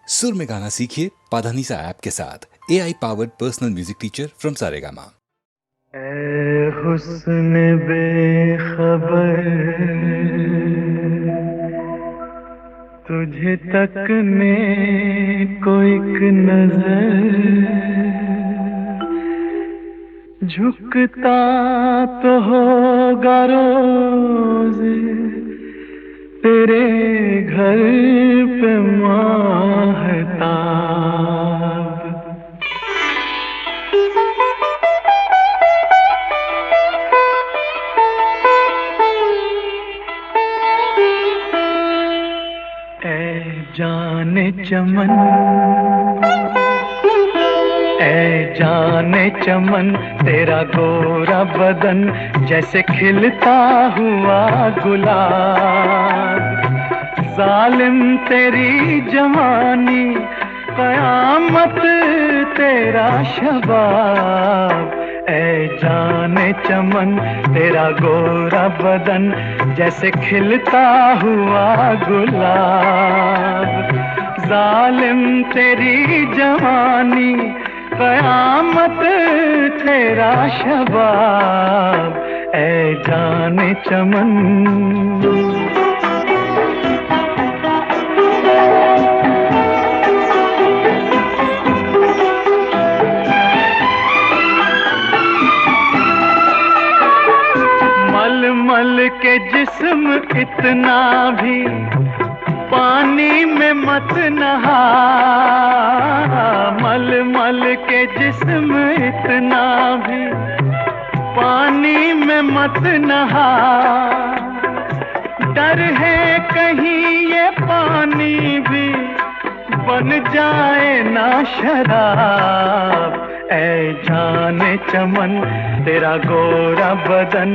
सुर में गाना सीखिए पाधानीसा ऐप के साथ। AI powered personal music teacher from Saregama. ऐ हुस्न बेखबर, तुझे तकने को एक नजर, झुकता तो होगा रोज तेरे घर पे माहताब। जाने चमन, ऐ जाने चमन, तेरा गोरा बदन जैसे खिलता हुआ गुलाब। जालिम तेरी जवानी, कयामत तेरा शबाब। ऐ जाने चमन, तेरा गोरा बदन जैसे खिलता हुआ गुलाब। जालिम तेरी जवानी, कयामत तेरा शबाब। ऐ जाने चमन, मल के जिस्म इतना भी पानी में मत नहा। मल मल के जिस्म इतना भी पानी में मत नहा। डर है कहीं ये पानी भी बन जाए ना शराब। ऐ जाने चमन, तेरा गोरा बदन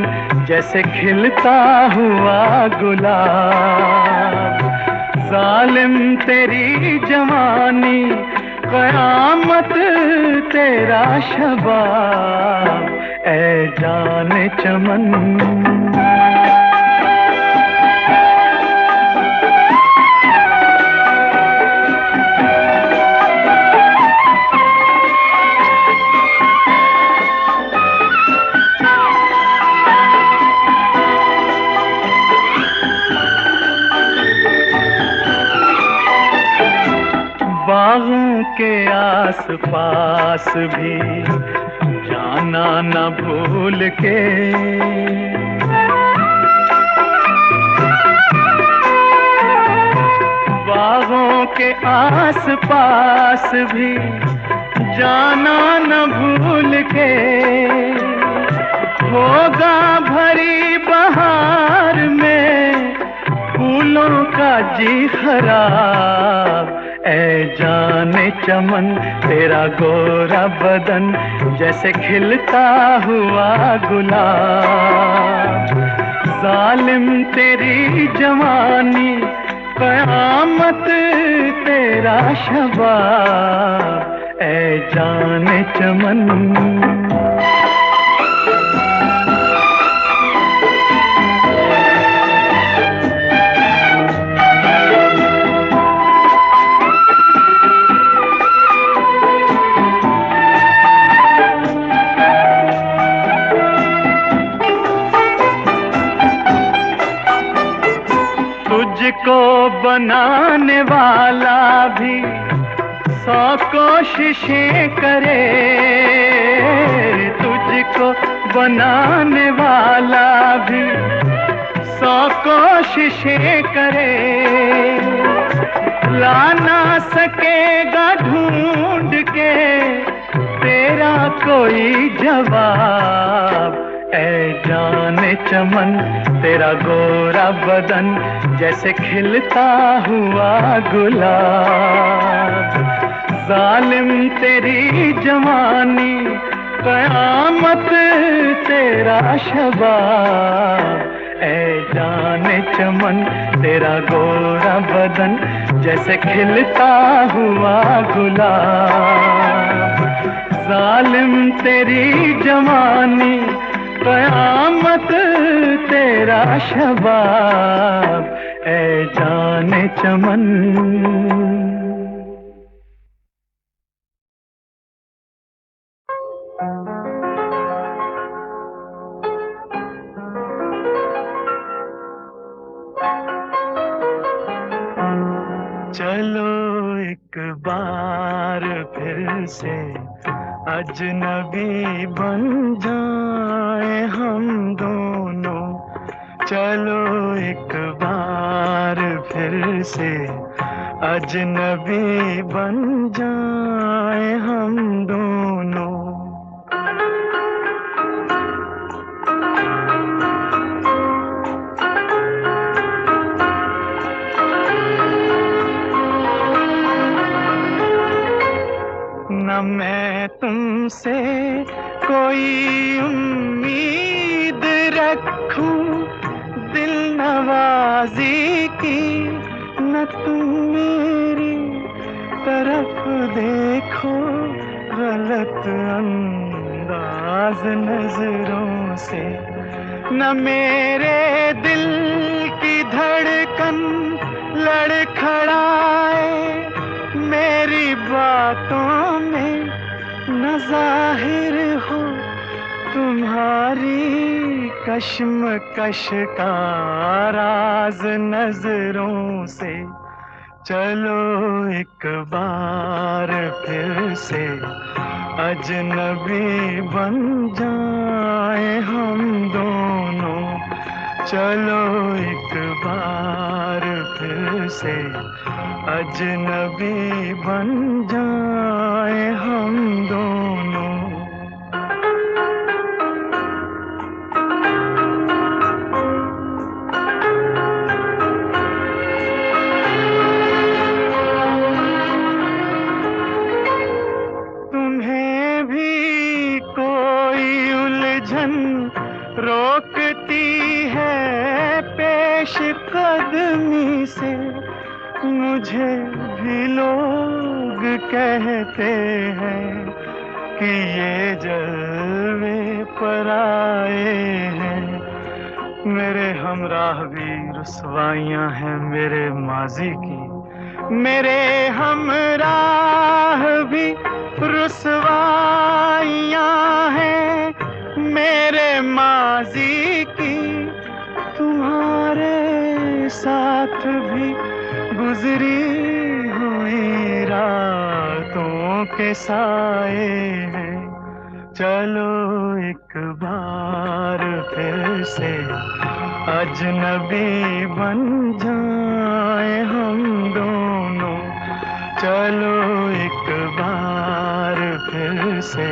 जैसे खिलता हुआ गुलाब। जालिम तेरी जवानी, कयामत तेरा शबाब। ऐ जाने चमन, बागों के आस पास भी जाना न भूल के। बागों के आस पास भी जाना न भूल के। होगा भरी बहार में फूलों का जी खराब। ऐ जाने चमन, तेरा गोरा बदन जैसे खिलता हुआ गुलाब। जालिम तेरी जवानी, कयामत तेरा शबाब। ऐ जाने चमन, तुझको बनाने वाला भी 100 कोशिशें करे। तुझको बनाने वाला भी 100 कोशिशें करे। ला ना सकेगा ढूंढ के तेरा कोई जवाब। ऐ जाने चमन, तेरा गोरा बदन जैसे खिलता हुआ गुलाब। जालिम तेरी जवानी, कयामत तेरा शबाब। ऐ जाने चमन, तेरा गोरा बदन जैसे खिलता हुआ गुलाब। जालिम तेरी जवानी, कयामत तेरा शबाब। ऐ जाने चमन, चलो एक बार फिर से अजनबी बन जाए हम दोनों। चलो एक बार फिर से अजनबी बन जाए हम दोनों। न मैं तुमसे कोई उम्मीद रखूं दिल नवाजी की, न तुम मेरी तरफ देखो गलत अंदाज नजरों से। न मेरे दिल की धड़कन लड़खड़ाए मेरी बातों में, न जाहिर हो तुम्हारी कश्मकश का राज नजरों से। चलो एक बार फिर से अजनबी बन जाए हम दोनों। चलो एक बार फिर से अजनबी बन जाए हम दोनों। तुम्हें भी कोई उलझन रोकती है पेश कदमी से, मुझे भी लोग कहते हैं कि ये जलवे पर आए हैं। मेरे हमराह भी रुसवाइयां हैं मेरे माजी की, मेरे हमराह भी रुसवाइयां हैं मेरे माजी की। तुम्हारे साथ भी गुजरी हुई रातों के साए हैं। चलो एक बार फिर से अजनबी बन जाए हम दोनों। चलो एक बार फिर से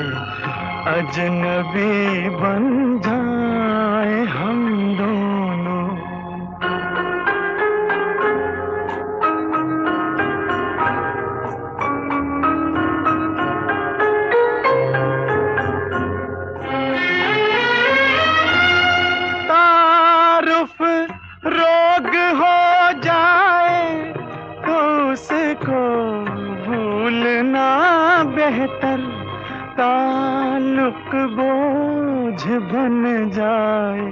अजनबी बन जाए हम दोनों। तारुफ रोग हो जाए तो उसको भूलना बेहतर, ताल्लुक बोझ बन जाए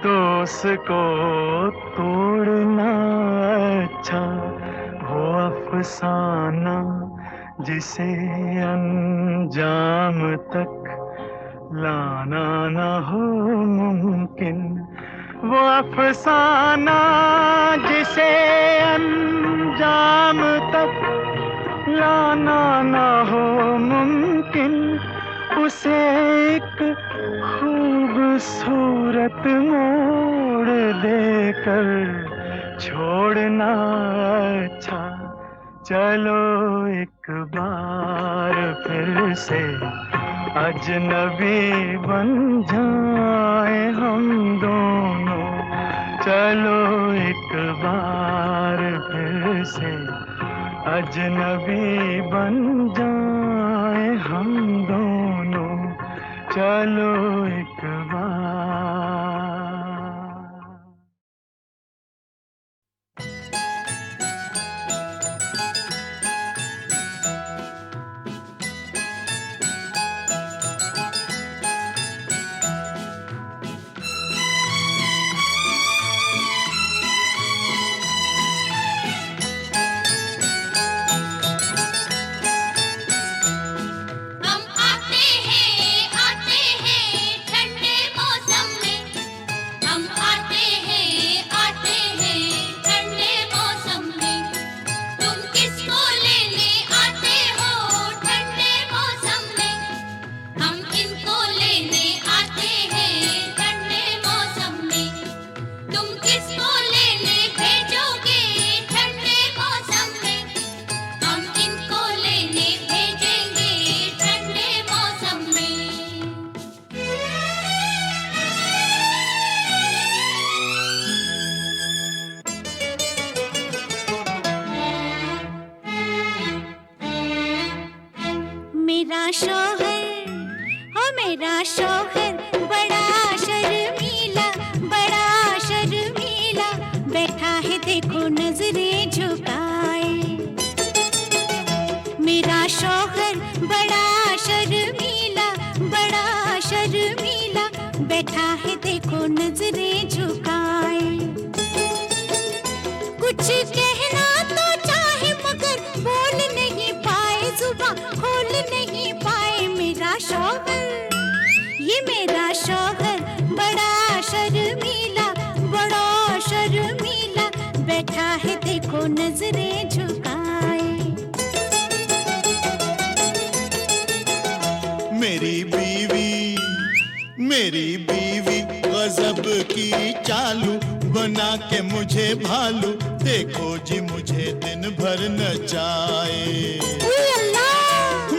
तो उसको तोड़ना अच्छा। वो अफसाना जिसे अंजाम तक लाना न हो मुमकिन, वो अफसाना जिसे अंजाम तक लाना न हो मुमकिन, उसे एक खूबसूरत मोड़ देकर छोड़ना अच्छा। चलो एक बार फिर से अजनबी बन जाए हम दोनों। चलो एक बार फिर से अजनबी बन जाए हम दोनों। चलो एक बार। हम आते हैं ठंडे मेरा शौहर, हो मेरा शौहर बड़ा शर्मीला, बड़ा शर्मीला, बैठा है देखो नजरें झुकाए। मेरा शौहर बड़ा शर्मीला, बड़ा शर्मीला, बैठा है देखो नजरें झुकाए। कुछ कहना तो चाहे मगर बोल नहीं पाए, जुबान खोल नहीं पाए। मेरा शौहर, ये मेरा शौहर बड़ा शर्मीला, बड़ा शर्मीला, बैठा है देखो नजरें झुकाए। मेरी बीवी गजब की चालू, बना के मुझे भालू, देखो जी मुझे दिन भर नचाए।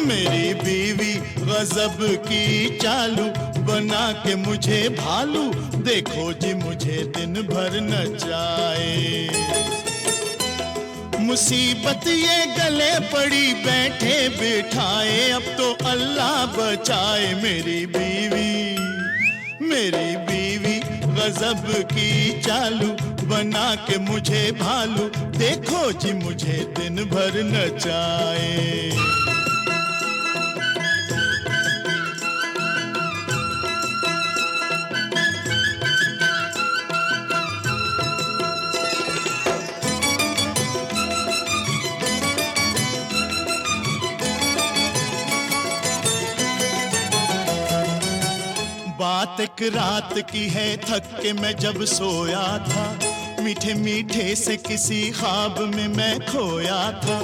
मेरी बीवी गजब की चालू, बना के मुझे भालू, देखो जी मुझे दिन भर नचाए। मुसीबत ये गले पड़ी बैठे बिठाए, अब तो अल्लाह बचाए। मेरी बीवी गजब की चालू, बना के मुझे भालू, देखो जी मुझे दिन भर नचाए। बात एक रात की है, थक के मैं जब सोया था, मीठे मीठे से किसी ख्वाब में मैं खोया था।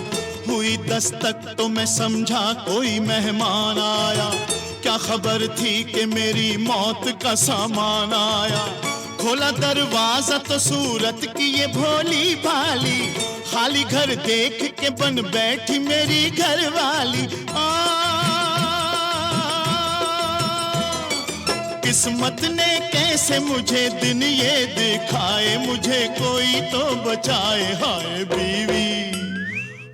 हुई दस्तक तो मैं समझा कोई मेहमान आया, क्या खबर थी कि मेरी मौत का सामान आया। खोला दरवाजा तो सूरत की ये भोली भाली, खाली घर देख के बन बैठी मेरी घरवाली। किस्मत ने कैसे मुझे दिन ये दिखाए, मुझे कोई तो बचाए। हाय बीवी,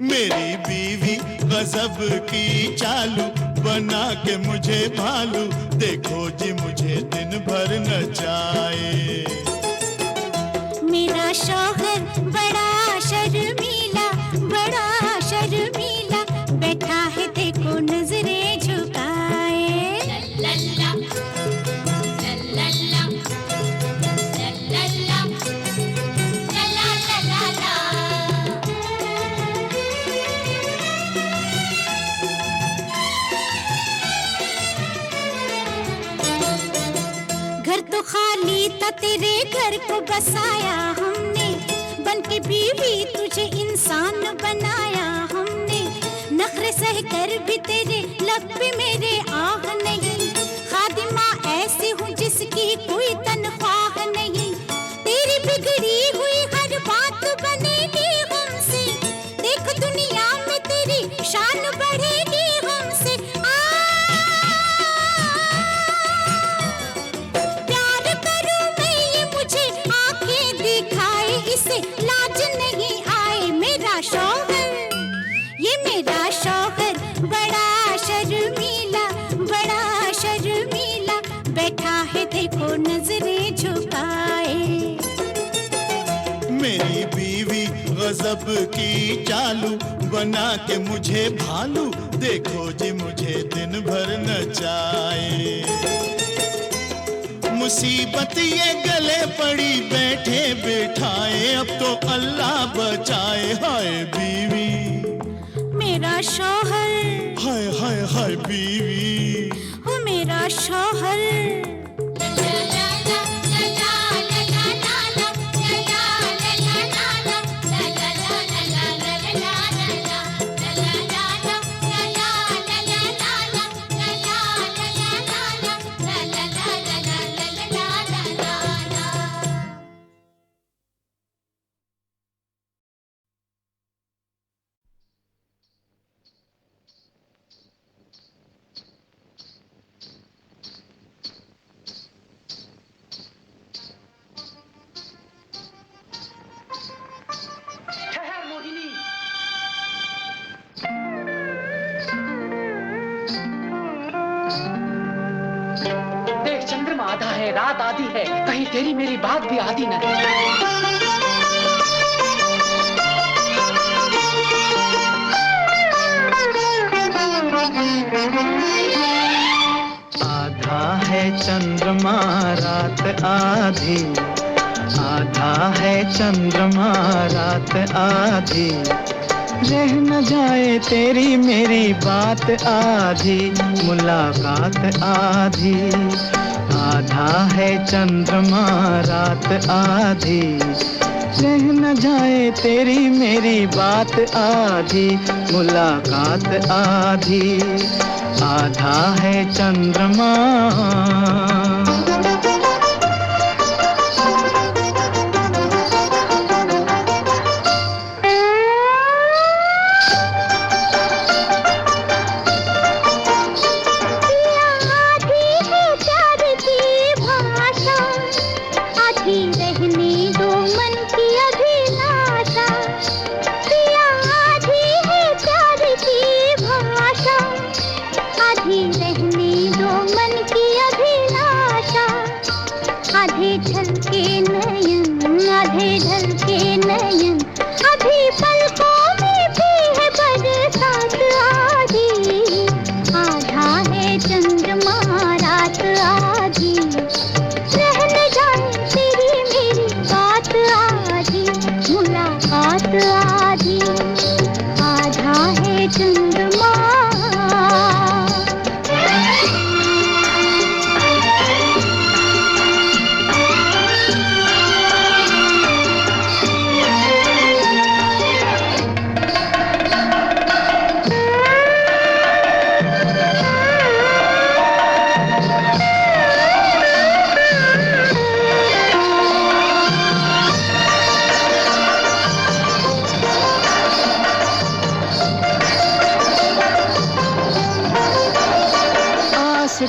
मेरी बीवी गजब की चालू, बना के मुझे भालू, देखो जी मुझे दिन भर नचाए। मेरा शौहर बड़ा शर्मीला, बड़ा शर्मीला, बैठा है देखो नजरें झुकाए। लल्ला घर तो खाली था, तेरे घर को बसाया हमने, बन के बीवी तुझे इंसान बनाया हमने। नखरे सह कर भी तेरे लब पे मेरे आह नहीं, खादिमा ऐसी हूँ जिसकी कोई तनख्वाह नहीं। तेरी बिगड़ी हुई हर बात बनेगी हमसे, देख दुनिया में तेरी शान बढ़ेगी हमसे। प्यार करूं मैं ये मुझे आंखें दिखाए, इसे लाज नहीं आए। मेरा शौहर, ये मेरा शौहर बड़ा शर्मीला, बड़ा शर्मीला, बैठा है देखो नजरें झुकाए। मेरी बीवी गजब की चालू, बना के मुझे भालू, देखो जी मुझे दिन भर नचाए। मुसीबत ये गले पड़ी बैठे बिठाए, अब तो अल्लाह बचाए। हाय बीवी, मेरा शौहर, हाय हाय हाय बीवी, हो मेरा शौहर। चंद्रमा आधा है, रात आधी है, कहीं तेरी मेरी बात भी आधी न है। आधा है चंद्रमा रात आधी, आधा है चंद्रमा रात आधी, रह न जाए तेरी मेरी बात आधी, मुलाकात आधी। आधा है चंद्रमा रात आधी, रह न जाए तेरी मेरी बात आधी, मुलाकात आधी। आधा है चंद्रमा।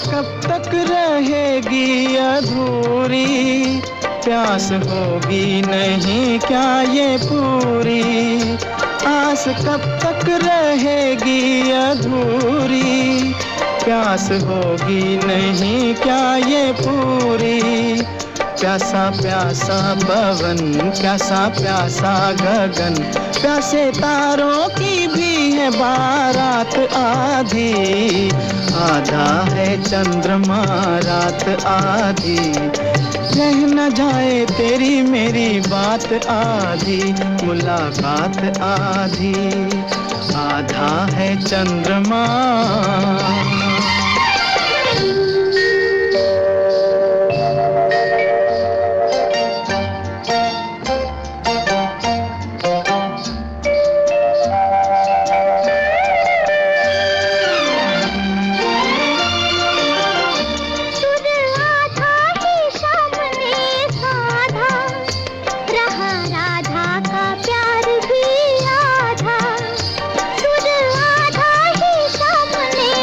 कब तक रहेगी अधूरी, प्यास होगी नहीं क्या ये पूरी। आस कब तक रहेगी अधूरी, प्यास होगी नहीं क्या ये पूरी। प्यासा प्यासा पवन, प्यासा प्यासा गगन, प्यासे तारों की भी है बारात आधी। आधा है चंद्रमा रात आधी, रह न जाए तेरी मेरी बात आधी, मुलाकात आधी। आधा है चंद्रमा। प्यार भी आधा, सुर आधा ही सामने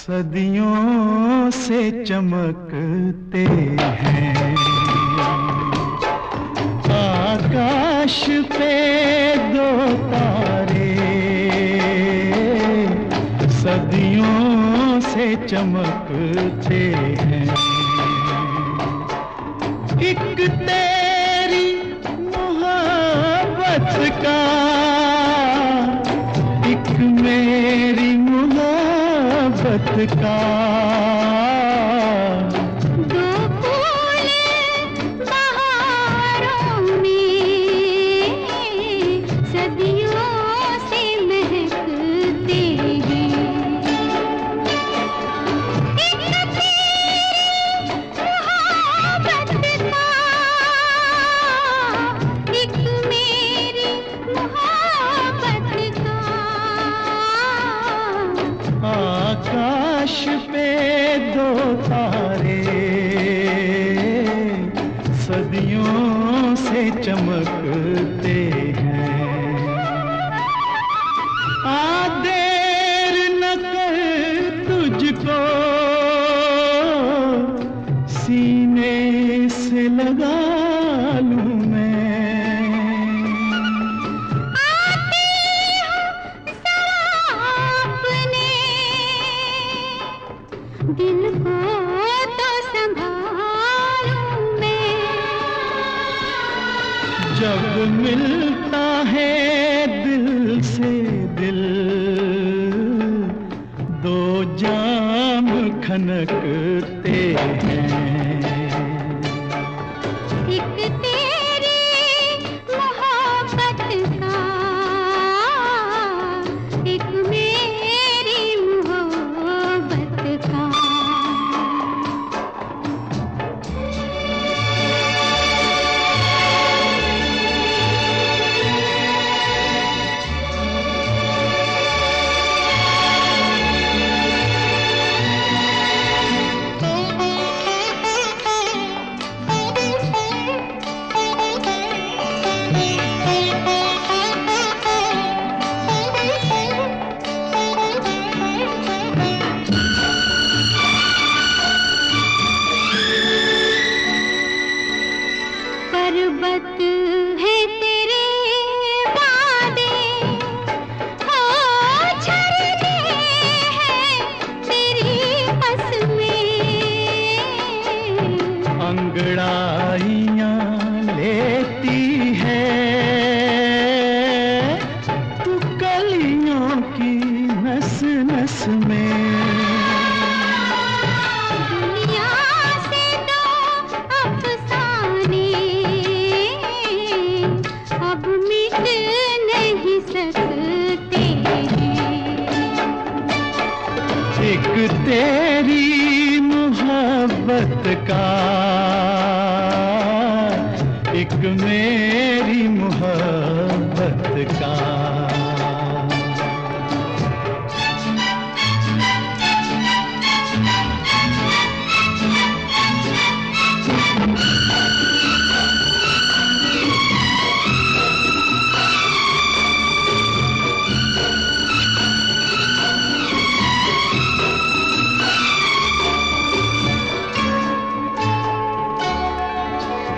सदियों से चमकते हैं आकाश पे दो तारे, सदियों से चमकते हैं। एक तेरी मोहब्बत का, एक मेरी मोहब्बत का, दो फूल बहारों में सदियों से महकते हैं। एक तेरी मोहब्बत का, एक मेरी मोहब्बत का, आकाश पे दो तारे, सदियों से चमकते हैं। आ देर न कर तुझको सीने से लगा लूं मैं, अपने दिल को तो संभालूं मैं। जब मिलता है दिल से दिल, दो जाम खनकते हैं। एक तेरी मोहब्बत का, एक मेरी मोहब्बत का। पर्वत है तेरे वादे, हो झरने हैं तेरी कसमें, अंगड़ाइयां लेती है तू कलियों की नस नस में। दुनिया से दो अफसाने अब मिट नहीं सकते हैं। एक तेरी मोहब्बत का, एक मेरी मोहब्बत का।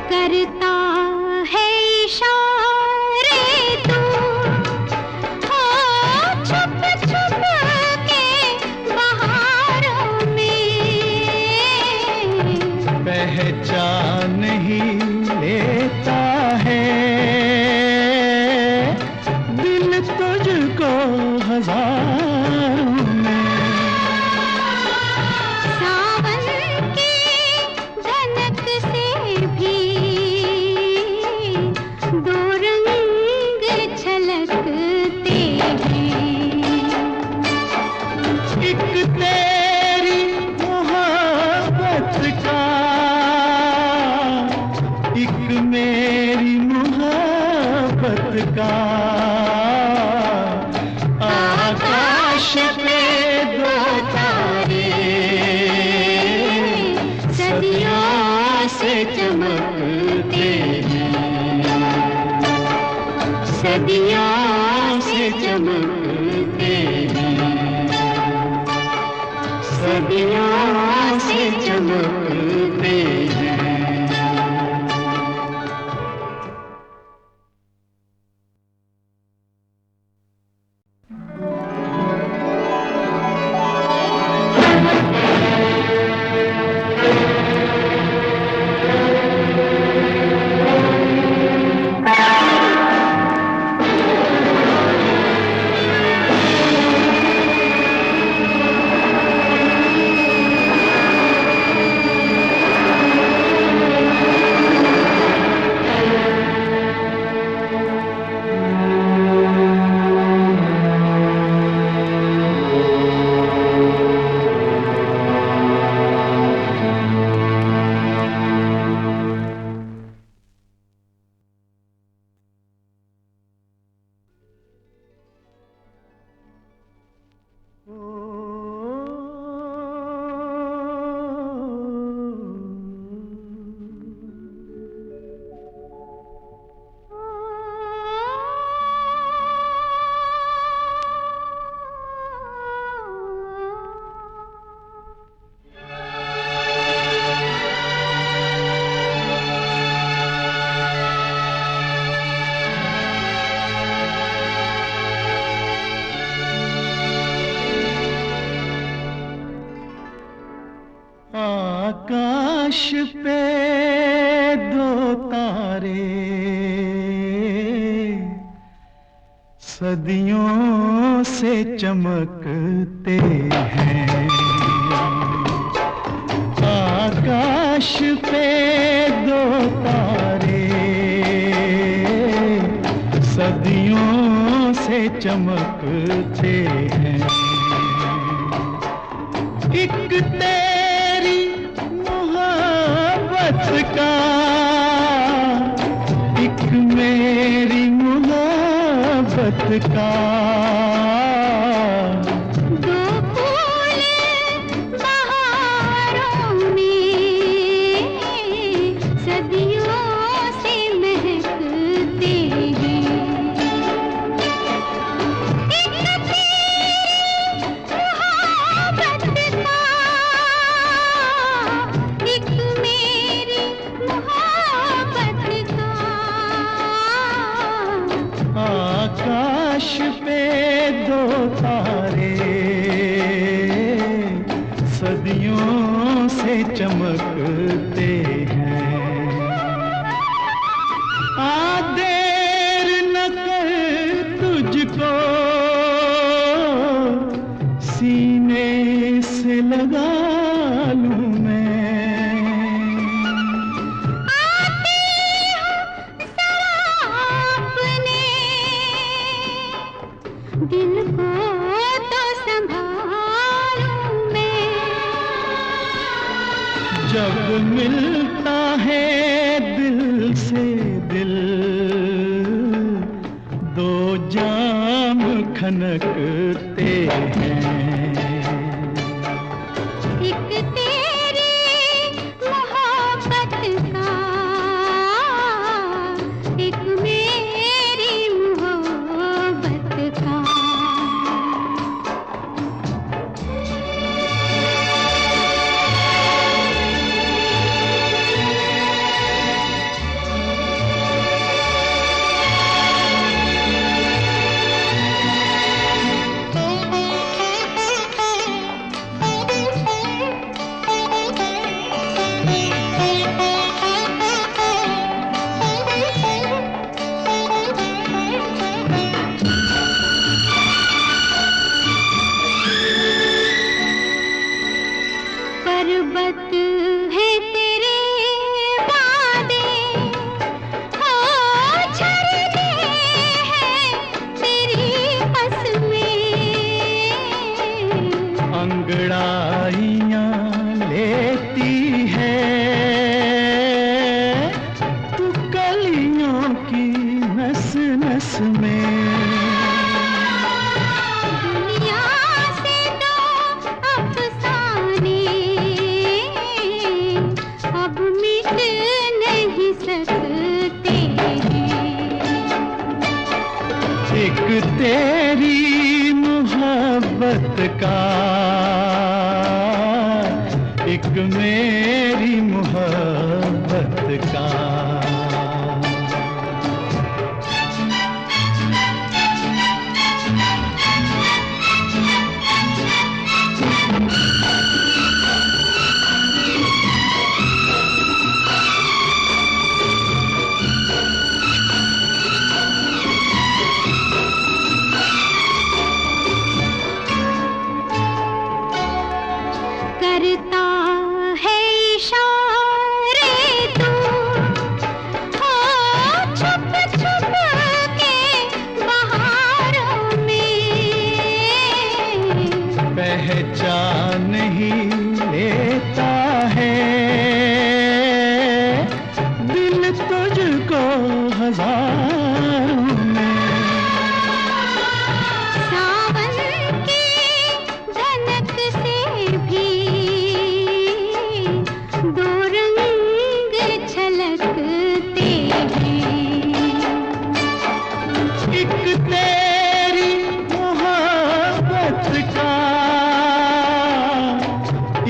करता है इशारे तू, हो छुप छुप के बहारों में, पहचान ही लेता है दिल तुझको हजारों में। सावन की धनक से भी दो रंग छलकते हैं। एक तेरी मोहब्बत का, एक मेरी मोहब्बत का। आकाश पे दो तारे, सदियों से चमकते हैं, सदियों से चमकते हैं, सदियों से चमकते हैं। आकाश पे दो तारे सदियों से चमकते हैं। आकाश पे दो तारे सदियों से चमकते हैं। एक तेरी मोहब्बत का, एक मेरी मोहब्बत का, दो फूल बहारों में सदियों से महकते हैं। एक तेरी मोहब्बत का, एक मेरी मोहब्बत का, आकाश पे दो तारे सदियों से चमकते हैं। आ देर न कर तुझको सीने से लगा लूं मैं। दिल को तो संभालूं मैं। जब मिलता है दिल से दिल, दो जाम खनकते हैं। एक तेरी मोहब्बत का, एक मेरी मोहब्बत का। पर्वत है तेरे वादे, हो झरने हैं तेरी कसमें। अंगड़ाइयां लेती है तू कलियों की नस नस में। दुनिया से दो अफसाने अब मिट नहीं सकते हैं। एक तेरी मोहब्बत का, एक मेरी मोहब्बत का। करता है इशारे तू, हो छुप छुप के बहारों में, पहचान ही लेता है दिल तुझको हजारों में। सावन की धनक से भी दो रंग छलकते हैं। एक तेरी मोहब्बत का,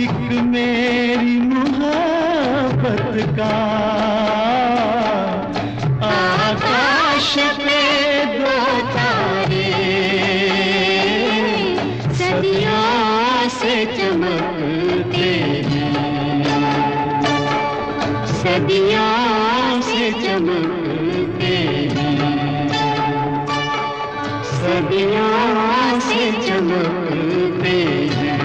एक मेरी मोहब्बत का। आकाश पे दो तारे सदियों से चमकते हैं, सदियों से चमकते हैं, सदियों से चमकते हैं।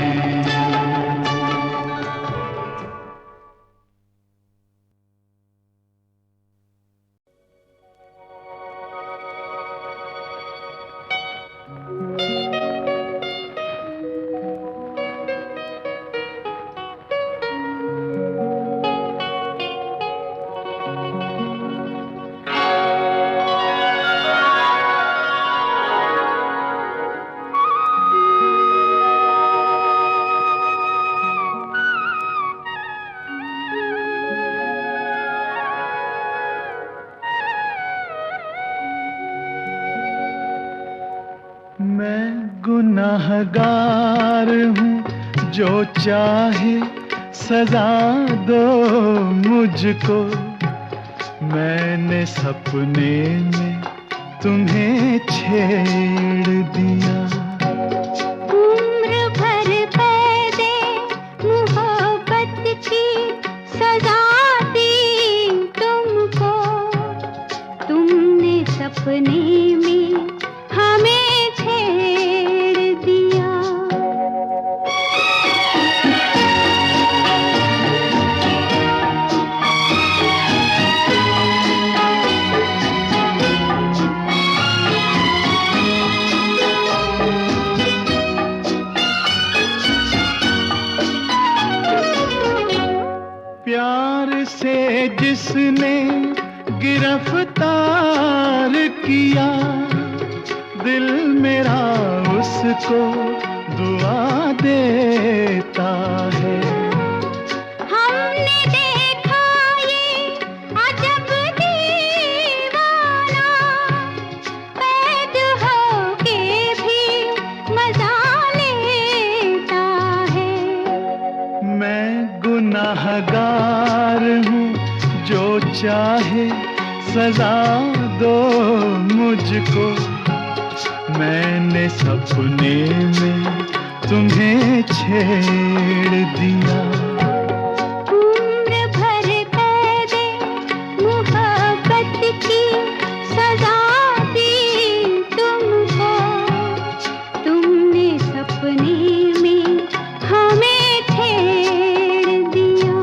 मैं गुनाहगार हूँ, जो चाहे सजा दो मुझको। मैंने सपने में तुम्हें छेड़ दिया। उम्र भर पैदे मोहब्बत की सजा दी तुमको। तुमने सपने में हमें छेड़ दिया। प्यार से जिसने गिरफ्तार किया, दिल मेरा उसको दुआ देता है। हमने देखा ये अजब दीवाना, कैद होके भी मजा लेता है। मैं गुनाहगार हूँ, जो चाहे सजा दो मुझको। मैंने सपने में तुम्हें छेड़ दिया। उम्र भर कैदे मोहब्बत की सजा दी तुमको। तुमने सपने में हमें छेड़ दिया।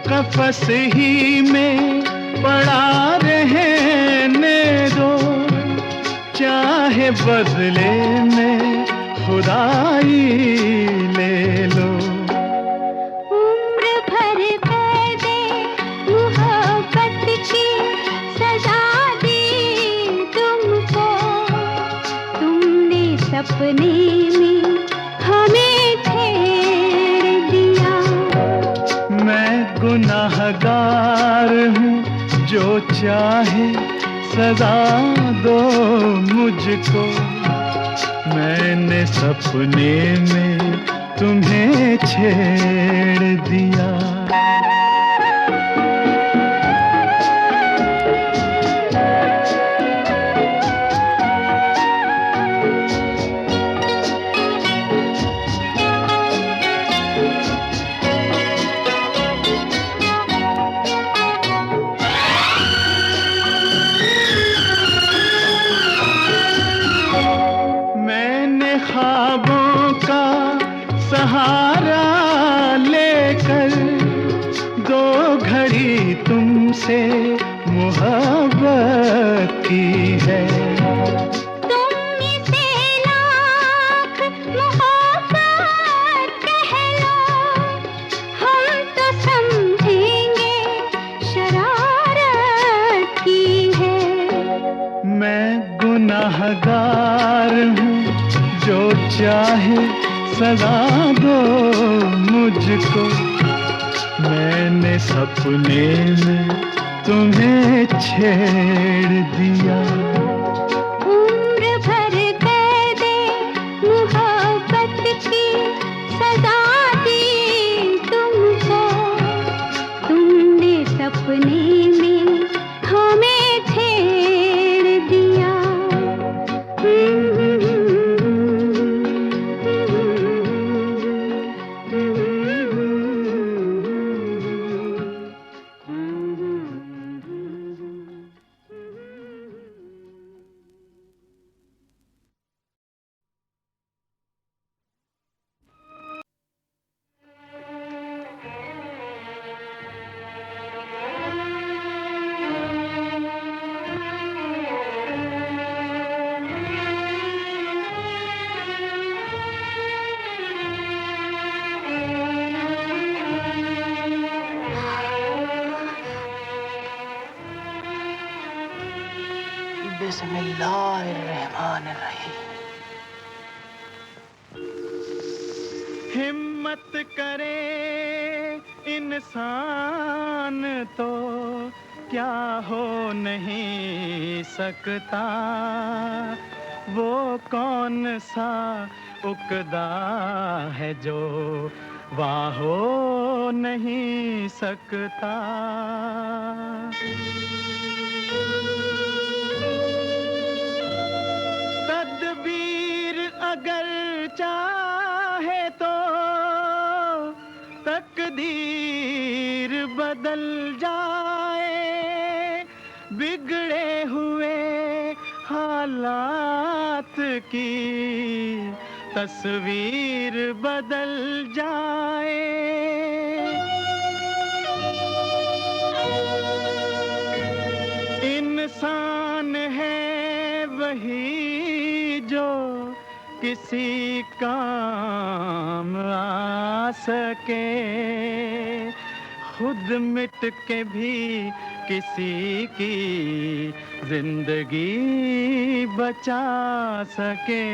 कफस ही में पड़ा रहने दो, चाहे बदले में खुदाई ले लो। उम्र भर कर दे मोहब्बत की सजा दी तुमको, तुमने सपने में हमें छेड़ दिया। मैं गुनाहगार हूँ, जो चाहे सजा दो मुझको, मैंने सपने में तुम्हें छेड़ दिया। ख्वाबों का सहारा लेकर दो घड़ी तुमसे मोहब्बत की है। तुम इसे लाख मोहब्बत कह लो, हम तो समझेंगे शरारत की है। मैं गुनाहगार हूँ, जो चाहे सजा दो मुझको, मैंने सपने में तुम्हें छेड़ दिया। उम्र भर कर दे मोहब्बत की सजा दी तुमको, तुमने सपने में हमें छेड़ दिया। हिम्मत करे इंसान तो क्या हो नहीं सकता, वो कौन सा उकदा है जो वाह हो नहीं सकता। तदबीर अगर चाहे तो तकदीर बदल जाए, बिगड़े हुए हालात की तस्वीर बदल जाए। इंसान है वही जो किसी काम आ सके, खुद मिट के भी किसी की जिंदगी बचा सके।